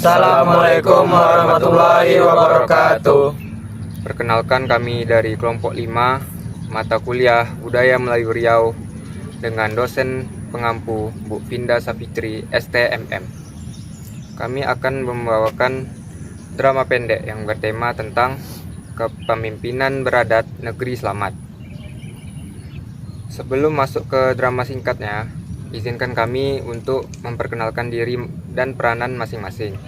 Assalamualaikum warahmatullahi wabarakatuh. Perkenalkan, kami dari kelompok 5 mata kuliah Budaya Melayu Riau dengan dosen pengampu Bu Finda Safitri STMM. Kami akan membawakan drama pendek yang bertema tentang kepemimpinan beradat negeri selamat. Sebelum masuk ke drama singkatnya, izinkan kami untuk memperkenalkan diri dan peranan masing-masing.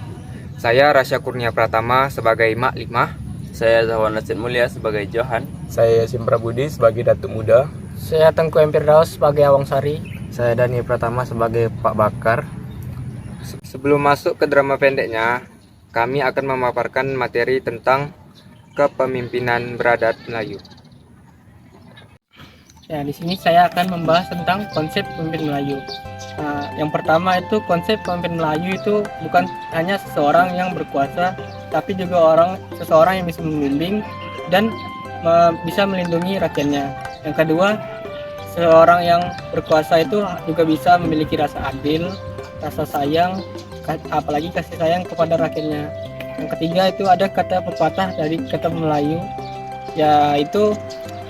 Saya Rasya Kurnia Pratama sebagai Mak Limah. Saya Zahwan Nasid Mulia sebagai Johan. Saya Simpra Budi sebagai Datuk Muda. Saya Tengku Empirdaus sebagai Awang Sari. Saya Dani Pratama sebagai Pak Bakar. Sebelum masuk ke drama pendeknya, kami akan memaparkan materi tentang kepemimpinan beradat Melayu. Ya, di sini saya akan membahas tentang konsep pemimpin Melayu. Yang pertama itu konsep pemimpin Melayu itu bukan hanya seseorang yang berkuasa, tapi juga seseorang yang bisa membimbing dan bisa melindungi rakyatnya. Yang kedua, seorang yang berkuasa itu juga bisa memiliki rasa adil, rasa sayang, apalagi kasih sayang kepada rakyatnya. Yang ketiga itu ada kata pepatah dari kata Melayu, yaitu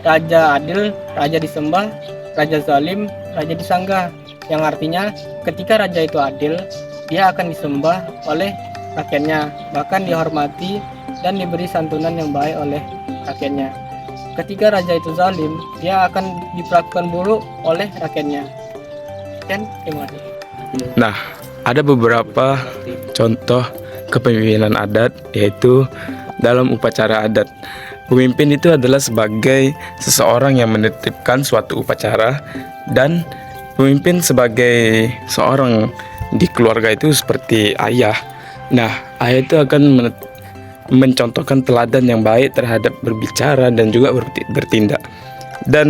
raja adil, raja disembah, raja zalim, raja disanggah. Yang artinya ketika raja itu adil, dia akan disembah oleh rakyatnya, bahkan dihormati dan diberi santunan yang baik oleh rakyatnya. Ketika raja itu zalim, dia akan diperlakukan buruk oleh rakyatnya. Dan terima kasih. Nah, ada beberapa contoh kepemimpinan adat, yaitu dalam upacara adat. Pemimpin itu adalah sebagai seseorang yang menetipkan suatu upacara, dan pemimpin sebagai seorang di keluarga itu seperti ayah. Nah, ayah itu akan mencontohkan teladan yang baik terhadap berbicara dan juga bertindak. Dan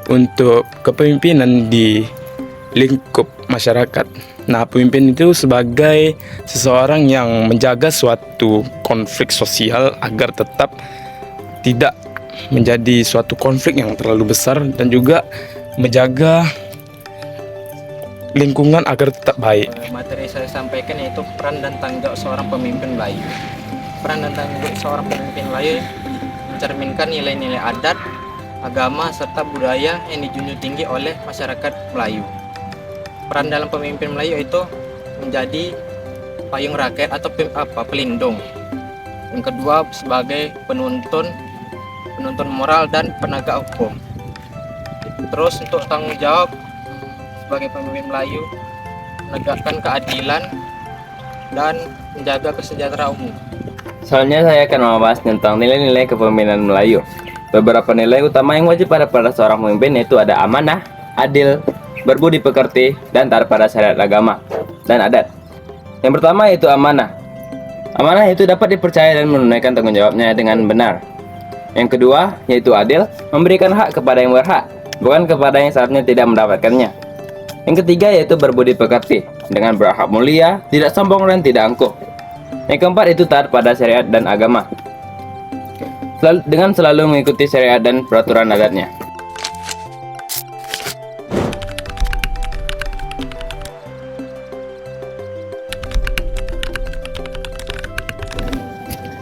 untuk kepemimpinan di lingkup masyarakat, nah, pemimpin itu sebagai seseorang yang menjaga suatu konflik sosial agar tetap tidak menjadi suatu konflik yang terlalu besar, dan juga menjaga lingkungan agar tetap baik. Materi saya sampaikan yaitu peran dan tanggung jawab seorang pemimpin Melayu. Peran dan tanggung jawab seorang pemimpin Melayu mencerminkan nilai-nilai adat, agama, serta budaya yang dijunjung tinggi oleh masyarakat Melayu. Peran dalam pemimpin Melayu itu menjadi payung rakyat atau pelindung. Yang kedua, sebagai penuntun moral dan penegak hukum. Terus untuk tanggung jawab sebagai pemimpin Melayu, menegakkan keadilan dan menjaga kesejahteraan umum. Selanjutnya saya akan membahas tentang nilai-nilai kepemimpinan Melayu. Beberapa nilai utama yang wajib pada seorang pemimpin yaitu ada amanah, adil, berbudi pekerti, dan taat pada syariat agama dan adat. Yang pertama yaitu amanah. Amanah itu dapat dipercaya dan menunaikan tanggung jawabnya dengan benar. Yang kedua yaitu adil, memberikan hak kepada yang berhak, bukan kepada yang seharusnya tidak mendapatkannya. Yang ketiga yaitu berbudi pekerti, dengan berakhlak mulia, tidak sombong dan tidak angkuh. Yang keempat itu taat pada syariat dan agama, dengan selalu mengikuti syariat dan peraturan adatnya.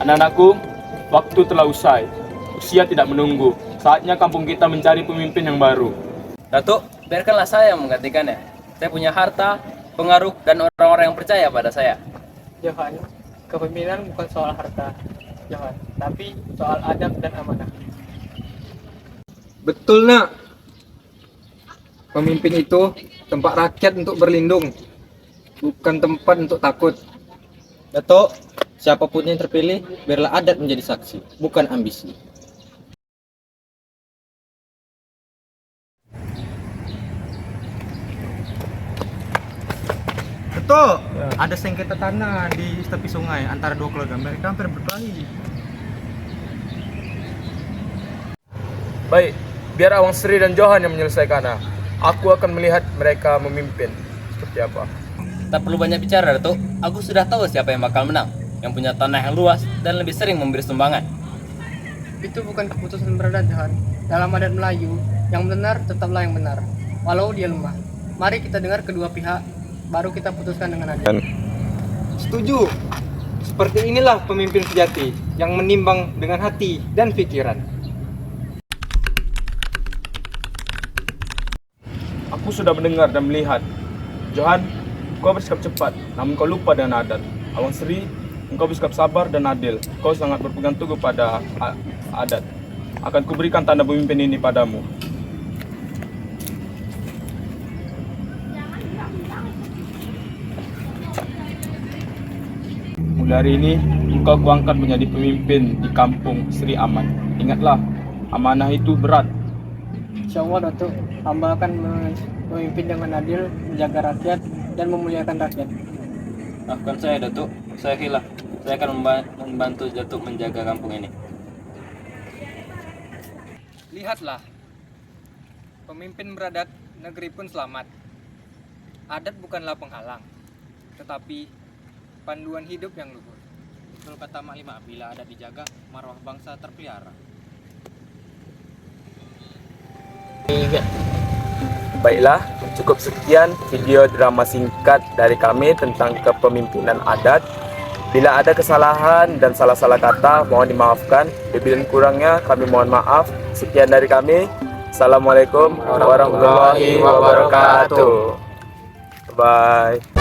Anak-anakku, waktu telah usai. Usia tidak menunggu. Saatnya kampung kita mencari pemimpin yang baru. Datuk, biarkanlah saya yang menggantikannya. Saya punya harta, pengaruh, dan orang-orang yang percaya pada saya. Johan, kepemimpinan bukan soal harta, Johan, tapi soal adab dan amanah. Betul, Nak. Pemimpin itu tempat rakyat untuk berlindung, bukan tempat untuk takut. Datuk, siapapun yang terpilih, biarlah adat menjadi saksi, bukan ambisi. Betul, ada sengketa tanah di tepi sungai antara dua keluarga. Mereka hampir berkelahi. Baik, biar Awang Sri dan Johan yang menyelesaikannya. Aku akan melihat mereka memimpin seperti apa. Tak perlu banyak bicara, Datuk. Aku sudah tahu siapa yang bakal menang, yang punya tanah yang luas dan lebih sering memberi sumbangan. Itu bukan keputusan beradat, Johan. Dalam adat Melayu, yang benar tetaplah yang benar, walau dia lemah. Mari kita dengar kedua pihak, baru kita putuskan dengan adil. Setuju. Seperti inilah pemimpin sejati yang menimbang dengan hati dan pikiran. Aku sudah mendengar dan melihat. Johan, kau bersikap cepat, namun kau lupa dengan adat. Awang Sri, engkau bersikap sabar dan adil. Kau sangat berpegang teguh pada adat. Akan kuberikan tanda pemimpin ini padamu. Mulai hari ini, engkau kuangkat menjadi pemimpin di kampung Sri Aman. Ingatlah, amanah itu berat. Insya Allah Datuk, hamba akan memimpin dengan adil, menjaga rakyat dan memuliakan rakyat. Maafkan saya Datuk, saya khilaf. Saya akan membantu Datuk menjaga kampung ini. Lihatlah, pemimpin beradat, negeri pun selamat. Adat bukanlah penghalang, tetapi panduan hidup yang luhur. Betul kata Mak Lima, bila adat dijaga, marwah bangsa terpelihara. Baiklah, cukup sekian video drama singkat dari kami tentang kepemimpinan adat. Bila ada kesalahan dan salah-salah kata, mohon dimaafkan. Lebih dan kurangnya kami mohon maaf. Sekian dari kami. Assalamualaikum warahmatullahi wabarakatuh. Bye.